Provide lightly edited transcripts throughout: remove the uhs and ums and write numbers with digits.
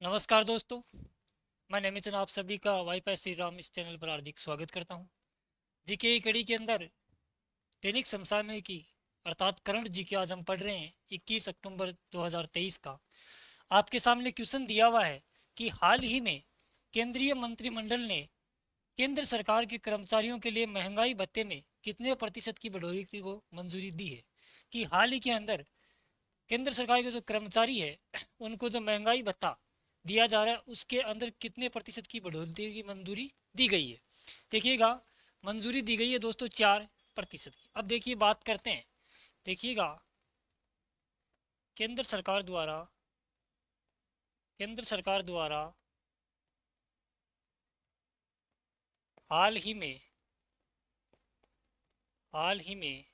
नमस्कार दोस्तों। मैं निमिचन आप सभी का वाईफाई श्री राम इस चैनल पर हार्दिक स्वागत करता हूं। जीके की कड़ी के अंदर दैनिक समसामयिकी अर्थात करंट जीके आज हम पढ़ रहे हैं 21 अक्टूबर 2023 का। आपके सामने क्वेश्चन दिया हुआ है कि हाल ही में केंद्रीय मंत्रिमंडल ने केंद्र सरकार के कर्मचारियों के लिए महंगाई भत्ते में कितने प्रतिशत की बढ़ोतरी को मंजूरी दी है। कि हाल ही के अंदर केंद्र सरकार के जो कर्मचारी है उनको जो महंगाई भत्ता दिया जा रहा है उसके अंदर कितने प्रतिशत की बढ़ोतरी की मंजूरी दी गई है। देखिएगा, मंजूरी दी गई है दोस्तों 4% की। अब देखिए बात करते हैं। देखिएगा, केंद्र सरकार द्वारा केंद्र सरकार द्वारा हाल ही में हाल ही में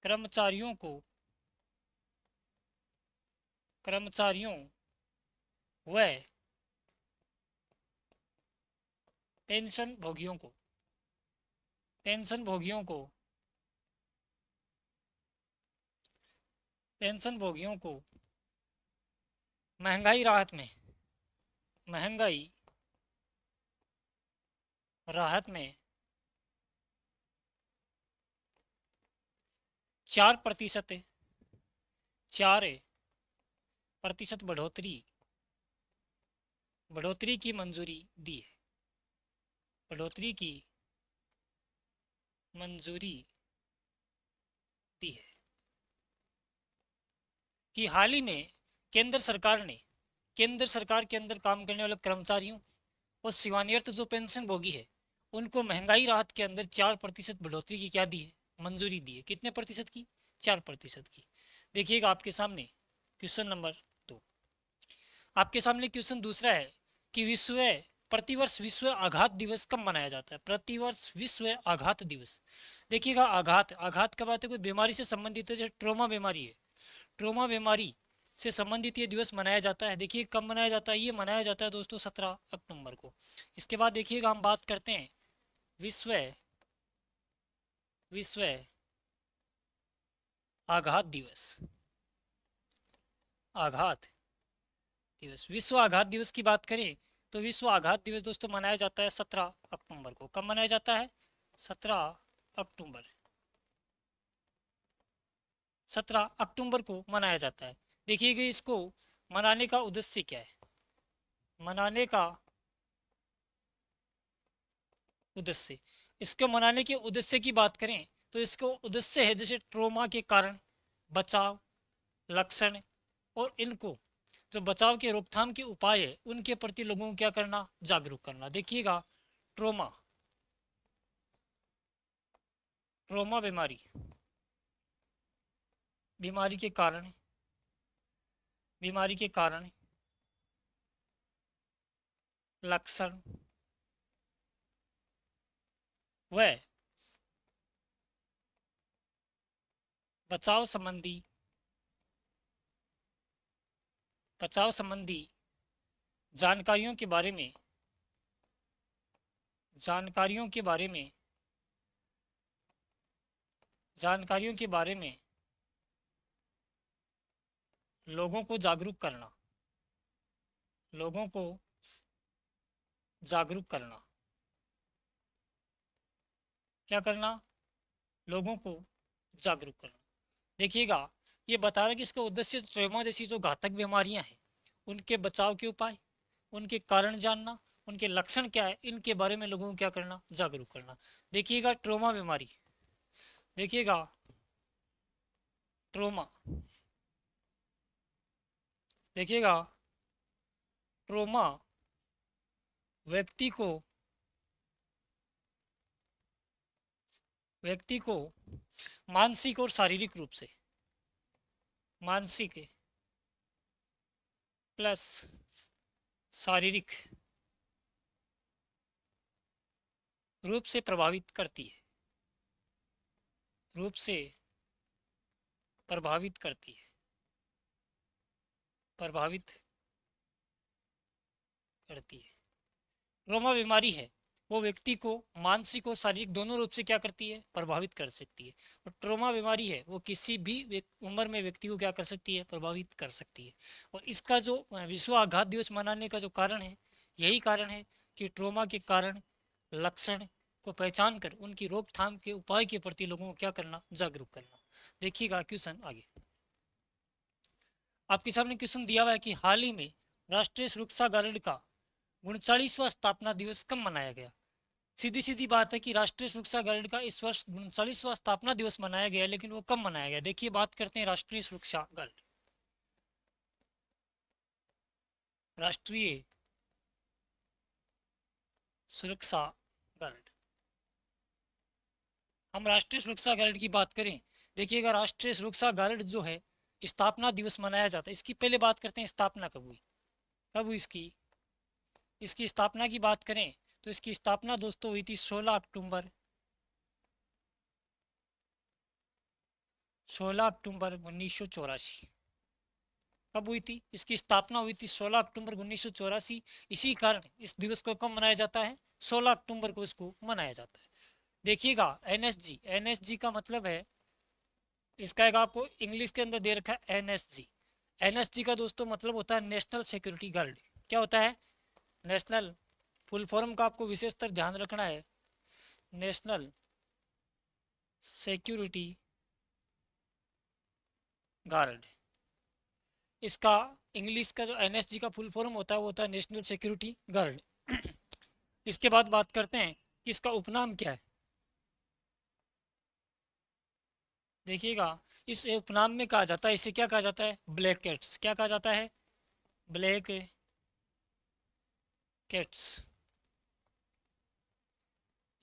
कर्मचारियों को कर्मचारियों व पेंशन भोगियों को पेंशन भोगियों को पेंशन भोगियों को महंगाई राहत में महंगाई राहत में 4% 4% बढ़ोतरी की मंजूरी दी है। बढ़ोतरी की मंजूरी दी है कि हाल ही में केंद्र सरकार के अंदर काम करने वाले कर्मचारियों और सेवानिवृत्त जो पेंशन भोगी है उनको महंगाई राहत के अंदर 4% बढ़ोतरी की क्या दी है, मंजूरी दी है। कितने प्रतिशत की? 4% की। देखिएगा आपके सामने क्वेश्चन नंबर 2। आपके सामने क्वेश्चन दूसरा है कि प्रतिवर्ष विश्व आघात दिवस कब मनाया जाता है? प्रतिवर्ष विश्व आघात दिवस। देखिएगा, आघात आघात कब आते? कोई बीमारी से संबंधित है, जैसे ट्रोमा बीमारी है, ट्रोमा बीमारी से संबंधित ये दिवस मनाया जाता है। देखिए कब मनाया जाता है, ये मनाया जाता है दोस्तों 17 अक्टूबर को। इसके बाद देखिएगा हम बात करते हैं विश्व विश्व आघात दिवस। आघात दिवस, विश्व आघात दिवस की बात करें तो विश्व आघात दिवस दोस्तों मनाया जाता है 17 अक्टूबर को। कब मनाया जाता है? 17 अक्टूबर 17 अक्टूबर को मनाया जाता है। देखिएगा, इसको मनाने का उद्देश्य क्या है? मनाने का उद्देश्य, इसको मनाने के उद्देश्य की बात करें तो इसको उद्देश्य है जैसे ट्रोमा के कारण बचाव, लक्षण और इनको जो बचाव के रोकथाम के उपाय है उनके प्रति लोगों को क्या करना, जागरूक करना। देखिएगा, ट्रोमा ट्रोमा बीमारी बीमारी के कारण बीमारी के कारण लक्षण व बचाव संबंधी बचाव संबंधी जानकारियों के बारे में जानकारियों के बारे में जानकारियों के बारे में लोगों को जागरूक करना लोगों को जागरूक करना क्या करना, लोगों को जागरूक करना। देखिएगा, ये बता रहा है कि इसका उद्देश्य ट्रेमा जैसी जो घातक बीमारियां हैं उनके बचाव के उपाय, उनके कारण जानना, उनके लक्षण क्या है, इनके बारे में लोगों को क्या करना, जागरूक करना। देखिएगा, ट्रोमा बीमारी। देखिएगा, ट्रोमा देखिएगा, ट्रोमा व्यक्ति को व्यक्ति को मानसिक और शारीरिक रूप से मानसिक प्लस शारीरिक रूप से प्रभावित करती है रूप से प्रभावित करती है प्रभावित करती है। ट्रोमा बीमारी है वो व्यक्ति को मानसिक और शारीरिक दोनों रूप से क्या करती है, प्रभावित कर सकती है। और ट्रोमा बीमारी है वो किसी भी उम्र में व्यक्ति को क्या कर सकती है, प्रभावित कर सकती है। और इसका जो विश्व आघात दिवस मनाने का जो कारण है, यही कारण है कि ट्रोमा के कारण लक्षण को पहचान कर उनकी रोकथाम के उपाय के प्रति लोगों को क्या करना, जागरूक करना। देखिएगा क्वेश्चन आगे आपके सामने क्वेश्चन दिया हुआ है कि हाल ही में राष्ट्रीय सुरक्षा गार्ड का 39वां स्थापना दिवस कब मनाया गया। सीधी सीधी बात है कि राष्ट्रीय सुरक्षा गार्ड का इस वर्ष 39वां स्थापना दिवस मनाया गया, लेकिन वो कब मनाया गया। देखिए बात करते हैं राष्ट्रीय सुरक्षा गार्ड। राष्ट्रीय सुरक्षा गार्ड, हम राष्ट्रीय सुरक्षा गार्ड की बात करें, देखिएगा राष्ट्रीय सुरक्षा गार्ड जो है स्थापना दिवस मनाया जाता है। इसकी पहले बात करते हैं स्थापना कब हुई, कब हुई इसकी स्थापना की बात करें तो इसकी स्थापना दोस्तों हुई थी 16 अक्टूबर 1984। कब हुई थी, इसकी स्थापना हुई थी 16 अक्टूबर 1984। इसी कारण इस दिवस को कब मनाया जाता है, 16 अक्टूबर को इसको मनाया जाता है। देखिएगा एनएसजी, एनएसजी का मतलब है, इसका एक आपको इंग्लिश के अंदर दे रखा है एनएसजी। एनएसजी का दोस्तों मतलब होता है नेशनल सिक्योरिटी गार्ड। क्या होता है, नेशनल, फुल फॉर्म का आपको विशेषतर ध्यान रखना है, नेशनल सिक्योरिटी गार्ड। इसका इंग्लिश का जो एनएसजी का फुल फॉर्म होता है वो होता है नेशनल सिक्योरिटी गार्ड। इसके बाद बात करते हैं कि इसका उपनाम क्या है। देखिएगा इस उपनाम में कहा जाता है, इसे क्या कहा जाता है, ब्लैक कैट्स। क्या कहा जाता है, ब्लैक कैट्स।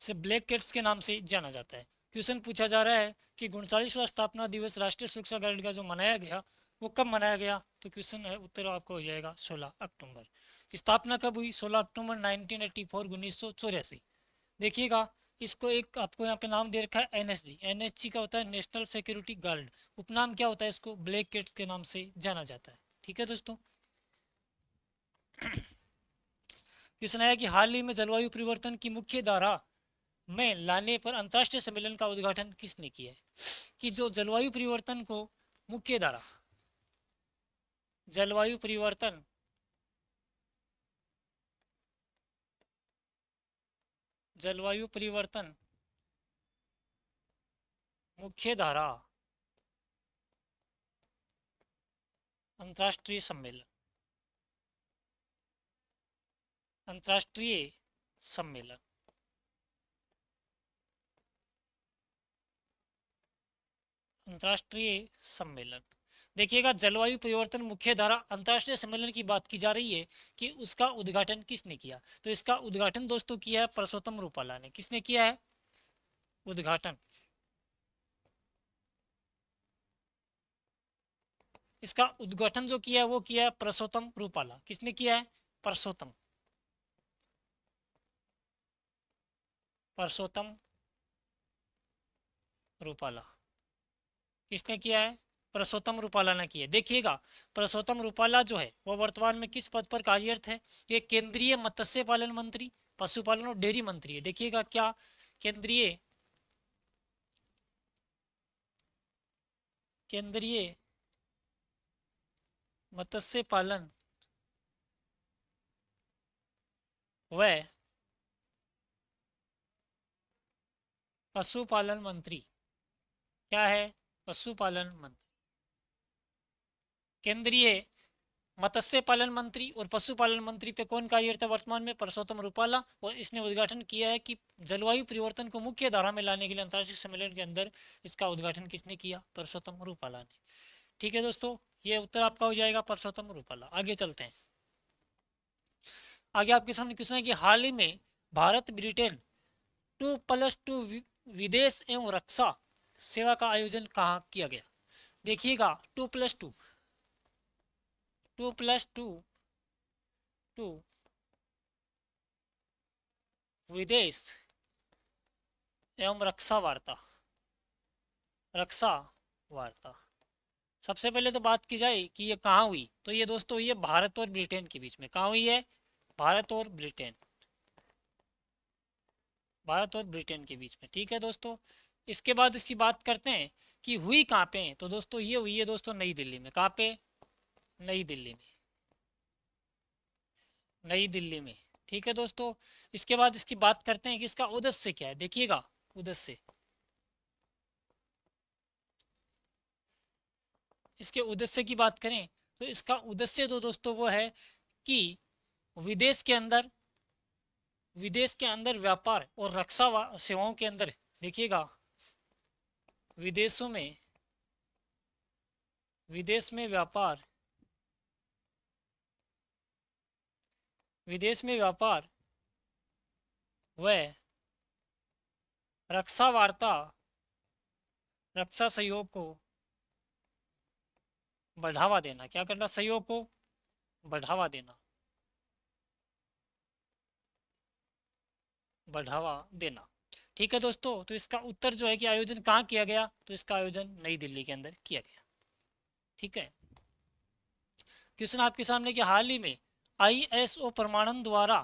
इसे ब्लैक कैट्स के नाम से जाना जाता है। क्वेश्चन पूछा जा रहा है कि 39वां स्थापना दिवस राष्ट्रीय सुरक्षा गार्ड का जो मनाया गया वो कब मनाया गया, तो क्वेश्चन है उत्तर आपको हो जाएगा 16 अक्टूबर। स्थापना कब हुई, 16 अक्टूबर 1984 1984। देखिएगा इसको एक आपको यहाँ पे नाम दे रखा है एनएसजी। एनएसजी का होता है नेशनल सिक्योरिटी गार्ड। उपनाम क्या होता है, इसको ब्लैक कैट्स के नाम से जाना जाता है। ठीक है दोस्तों। क्वेश्चन आया कि हाल ही में जलवायु परिवर्तन की मुख्य धारा में लाने पर अंतर्राष्ट्रीय सम्मेलन का उद्घाटन किसने किया है। कि जो जलवायु परिवर्तन को मुख्य धारा, जलवायु परिवर्तन जलवायु परिवर्तन मुख्य धारा अंतर्राष्ट्रीय सम्मेलन, अंतर्राष्ट्रीय सम्मेलन, अंतर्राष्ट्रीय सम्मेलन। देखिएगा जलवायु परिवर्तन मुख्य धारा अंतर्राष्ट्रीय सम्मेलन की बात की जा रही है कि उसका उद्घाटन किसने किया, तो इसका उद्घाटन दोस्तों किया है परसोत्तम रूपाला ने। किसने किया है उद्घाटन, इसका उद्घाटन जो किया है वो किया है परसोत्तम रूपाला। किसने किया है, परसोत्तम, परसोत्तम रूपाला। किसने किया है, परसोत्तम रूपाला ने किया। देखिएगा परसोत्तम रूपाला जो है वो वर्तमान में किस पद पर कार्यरत है, ये केंद्रीय मत्स्य पालन मंत्री, पशुपालन और डेयरी मंत्री है। देखिएगा क्या केंद्रीय मत्स्य पालन व पशुपालन मंत्री। क्या है, पशुपालन मंत्री। केंद्रीय मत्स्य पालन मंत्री और पशुपालन मंत्री पे कौन कार्यरत है वर्तमान में, परसोत्तम रूपाला। और इसने उद्घाटन किया है कि जलवायु परिवर्तन को मुख्य धारा में लाने के लिए अंतर्राष्ट्रीय सम्मेलन के अंदर इसका उद्घाटन किसने किया, परसोत्तम रूपाला ने। ठीक है दोस्तों, ये उत्तर आपका हो जाएगा परसोत्तम रूपाला। आगे चलते हैं। आगे आपके सामने क्वेश्चन है कि हाल ही में भारत ब्रिटेन 2+2 विदेश एवं रक्षा सेवा का आयोजन कहाँ किया गया। देखिएगा 2+2 विदेश एवं रक्षा वार्ता। सबसे पहले तो बात की जाए कि ये कहाँ हुई, तो ये दोस्तों हुई है भारत और ब्रिटेन के बीच में। कहाँ हुई है, भारत और ब्रिटेन, भारत और ब्रिटेन के बीच में। ठीक है दोस्तों, इसके बाद इसकी बात करते हैं कि हुई कहाँ पे है। तो दोस्तों ये हुई है दोस्तों नई दिल्ली में। कहाँ पे? नई दिल्ली में। नई दिल्ली में। ठीक है दोस्तों, इसके बाद इसकी बात करते हैं कि इसका उद्देश्य क्या है। देखिएगा उद्देश्य, इसके उद्देश्य की बात करें तो इसका उद्देश्य तो दोस्तों वो है कि विदेश के अंदर, विदेश के अंदर व्यापार और रक्षा सेवाओं के अंदर, देखिएगा विदेशों में, विदेश में व्यापार, विदेश में व्यापार व रक्षा वार्ता, रक्षा सहयोग को बढ़ावा देना। क्या करना? सहयोग को बढ़ावा देना, बढ़ावा देना। ठीक है दोस्तों, तो इसका उत्तर जो है कि आयोजन कहाँ किया गया, तो इसका आयोजन नई दिल्ली के अंदर किया गया। ठीक है, क्वेश्चन आपके सामने कि हाल ही में आईएसओ प्रमाणन द्वारा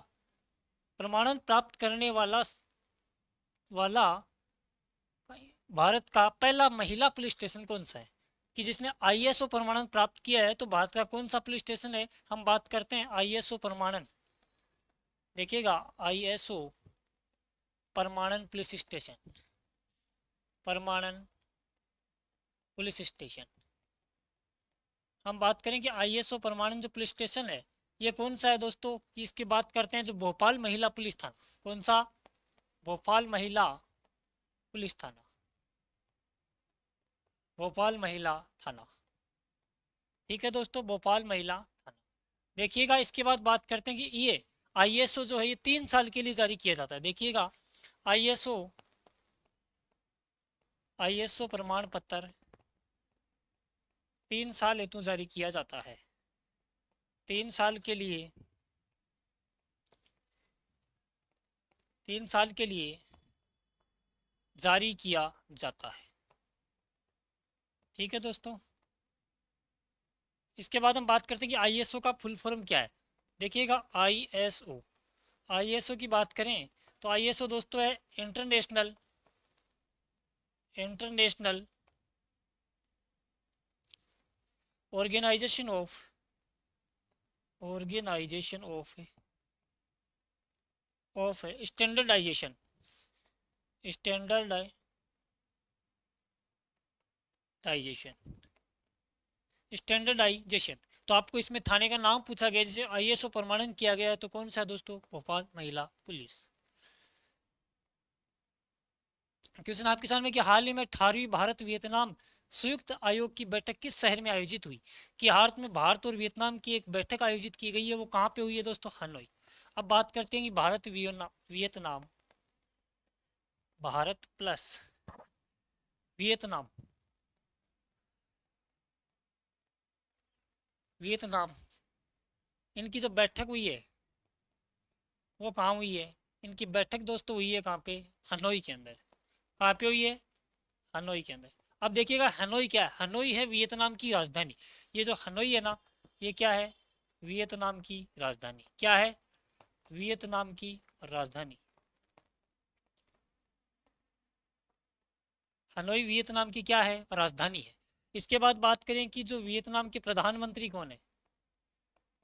प्रमाणन प्राप्त करने वाला भारत का पहला महिला पुलिस स्टेशन कौन सा है? कि जिसने आईएसओ प्रमाणन प्राप्त किया है, तो भारत का कौन सा पुलिस स्टेशन है? हम बात करते हैं आईएसओ प्रमाणन। देखिएगा आईएसओ प्रमाणन पुलिस स्टेशन, प्रमाणन पुलिस स्टेशन। हम बात करें कि आईएसओ प्रमाणन जो पुलिस स्टेशन है ये कौन सा है दोस्तों, कि इसकी बात करते हैं जो भोपाल महिला पुलिस थाना। कौन सा? भोपाल महिला पुलिस थाना, भोपाल महिला थाना। ठीक है दोस्तों, भोपाल महिला थाना। देखिएगा इसके बाद बात करते हैं कि ये आईएसओ जो है ये 3 साल के लिए जारी किया जाता है। देखिएगा आईएसओ, आईएसओ प्रमाण पत्र 3 साल हेतु जारी किया जाता है। 3 साल के लिए, 3 साल के लिए जारी किया जाता है। ठीक है दोस्तों, इसके बाद हम बात करते हैं कि आईएसओ का फुल फॉर्म क्या है। देखिएगा आईएसओ, आईएसओ की बात करें तो आईएसओ दोस्तों है international, international organization of, organization of standardization, standardization, standardization. तो आपको इसमें थाने का नाम पूछा गया, जैसे आईएसओ प्रमाणन किया गया है तो कौन सा है दोस्तों? भोपाल महिला पुलिस। क्वेश्चन आपके सामने कि हाल ही में 18वीं भारत वियतनाम संयुक्त आयोग की बैठक किस शहर में आयोजित हुई? कि भारत में भारत और वियतनाम की एक बैठक आयोजित की गई है, वो कहाँ पे हुई है दोस्तों? हनोई। अब बात करते हैं कि Bharat Vietnam, Bharat plus Vietnam, Vietnam इनकी जो बैठक हुई है वो कहाँ हुई है? इनकी बैठक दोस्तों हुई है कहाँ पे? हनोई के अंदर। कहाँ पे हुई है? हनोई के अंदर। अब देखिएगा हनोई क्या है? हनोई है वियतनाम की राजधानी। ये जो हनोई है ना, ये क्या है? वियतनाम की राजधानी। क्या है? वियतनाम की राजधानी। हनोई वियतनाम की क्या है? राजधानी है। इसके बाद बात करें कि जो वियतनाम के प्रधानमंत्री कौन है?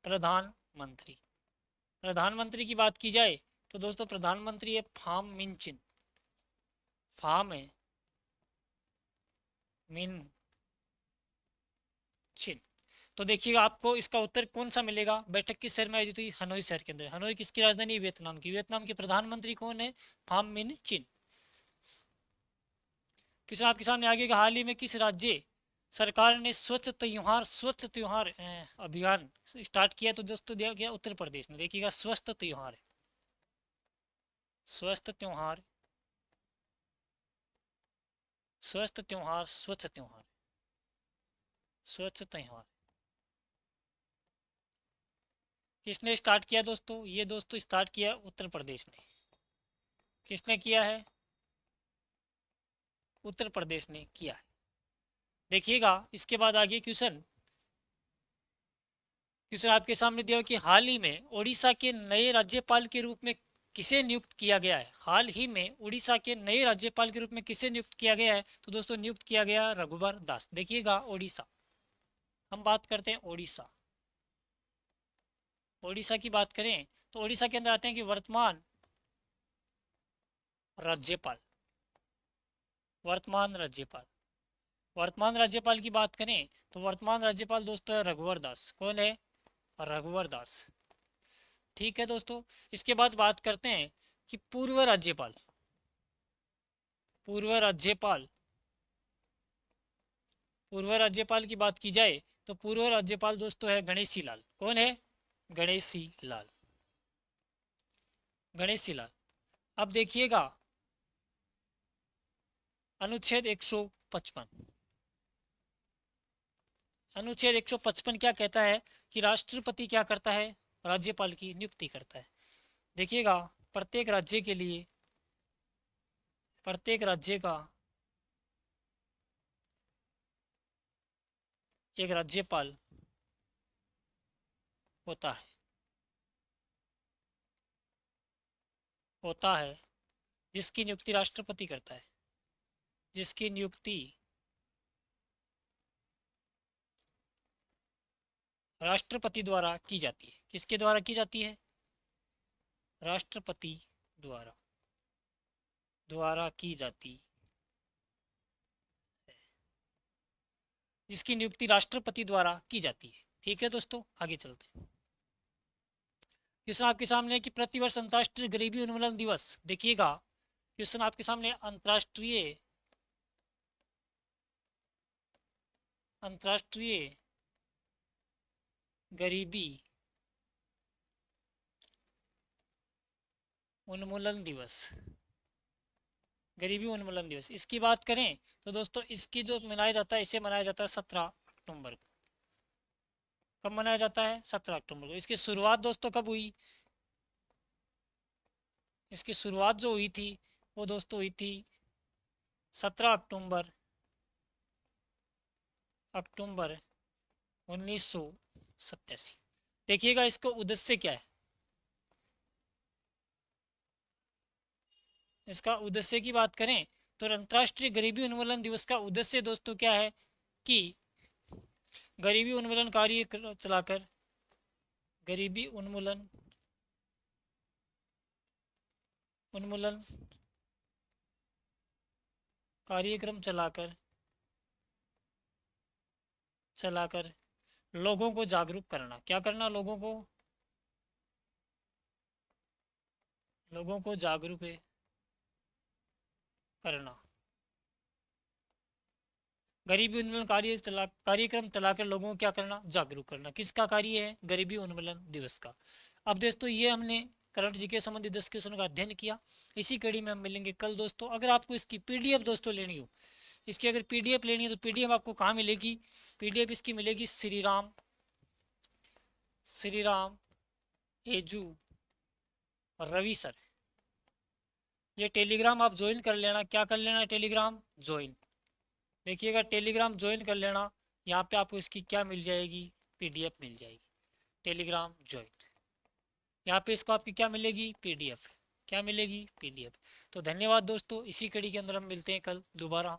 प्रधानमंत्री, प्रधानमंत्री की बात की जाए तो दोस्तों प्रधानमंत्री है फाम मिनचिन। फाम है मिन चिन। तो देखिएगा आपको इसका उत्तर कौन सा मिलेगा? बैठक किस शहर में आयोजित हुई? हनोई शहर के अंदर। हनोई किसकी राजधानी? वियतनाम की। वियतनाम के प्रधानमंत्री कौन है? फाम मिन चिन। क्वेश्चन आपके सामने आगे कि हाल ही में किस राज्य सरकार ने स्वच्छ त्योहार अभियान स्टार्ट किया? तो दोस्तों दिया गया उत्तर प्रदेश ने। देखिएगा स्वस्थ त्योहार, स्वस्थ त्योहार, स्वस्थ त्योहार, स्वच्छ त्योहार, स्वच्छ त्योहार किसने स्टार्ट किया दोस्तों? ये दोस्तों स्टार्ट किया उत्तर प्रदेश ने। किसने किया है? उत्तर प्रदेश ने किया है। देखिएगा इसके बाद आगे क्वेश्चन, क्वेश्चन आपके सामने दिया कि हाल ही में ओडिशा के नए राज्यपाल के रूप में किसे नियुक्त किया गया है? हाल ही में उड़ीसा के नए राज्यपाल के रूप में किसे नियुक्त किया गया है? तो दोस्तों नियुक्त किया गया रघुवर दास। देखिएगा उड़ीसा, हम बात करते हैं उड़ीसा। उड़ीसा की बात करें तो उड़ीसा के अंदर आते हैं कि राज्यपाल वर्तमान राज्यपाल वर्तमान राज्यपाल की बात करें तो वर्तमान राज्यपाल दोस्तों है रघुवर दास। कौन है? रघुवर दास। ठीक है दोस्तों, इसके बाद बात करते हैं कि पूर्व राज्यपाल पूर्व राज्यपाल की बात की जाए तो पूर्व राज्यपाल दोस्तों है गणेशी लाल। कौन है? गणेशी लाल। गणेशी लाल। अब देखिएगा अनुच्छेद 155। अनुच्छेद 155 क्या कहता है कि राष्ट्रपति क्या करता है? राज्यपाल की नियुक्ति करता है। देखिएगा प्रत्येक राज्य के लिए प्रत्येक राज्य का एक राज्यपाल होता है जिसकी नियुक्ति राष्ट्रपति करता है। जिसकी नियुक्ति राष्ट्रपति द्वारा की जाती है। किसके द्वारा की जाती है? राष्ट्रपति द्वारा की जाती है। जिसकी नियुक्ति राष्ट्रपति द्वारा की जाती है। ठीक है दोस्तों, आगे चलते हैं। क्वेश्चन आपके सामने है कि प्रतिवर्ष अंतर्राष्ट्रीय गरीबी उन्मूलन दिवस। देखिएगा क्वेश्चन आपके सामने अंतर्राष्ट्रीय गरीबी उन्मूलन दिवस इसकी बात करें तो दोस्तों इसकी जो मनाया जाता है, इसे मनाया जाता है 17 अक्टूबर को। कब मनाया जाता है? 17 अक्टूबर को। इसकी शुरुआत दोस्तों कब हुई? इसकी शुरुआत जो हुई थी वो दोस्तों हुई थी 17 अक्टूबर 1987। देखिएगा इसको उद्देश्य क्या है। इसका उद्देश्य की बात करें तो अंतर्राष्ट्रीय गरीबी उन्मूलन दिवस का उद्देश्य दोस्तों क्या है कि गरीबी उन्मूलन कार्य चलाकर गरीबी उन्मूलन कार्यक्रम चलाकर लोगों को जागरूक करना। क्या करना? लोगों को जागरूक करना। गरीबी उन्मूलन कार्यक्रम चलाकर लोगों को क्या करना? जागरूक करना। किसका कार्य है? गरीबी उन्मूलन दिवस का। अब दोस्तों ये हमने करंट जीके संबंधित 10 क्वेश्चन का अध्ययन किया। इसी कड़ी में हम मिलेंगे कल दोस्तों। अगर आपको इसकी पीडीएफ दोस्तों लेनी हो, इसकी अगर पीडीएफ लेनी है तो पीडीएफ आपको कहाँ मिलेगी? पीडीएफ इसकी मिलेगी श्री राम एजू रवि सर। ये टेलीग्राम आप ज्वाइन कर लेना। क्या कर लेना? Telegram join. देखिएगा टेलीग्राम ज्वाइन कर लेना। यहाँ पे आपको इसकी क्या मिल जाएगी? पीडीएफ मिल जाएगी। Telegram join. यहाँ पे इसको आपकी क्या मिलेगी? पीडीएफ। क्या मिलेगी? पीडीएफ। तो धन्यवाद दोस्तों, इसी कड़ी के अंदर हम मिलते हैं कल दोबारा।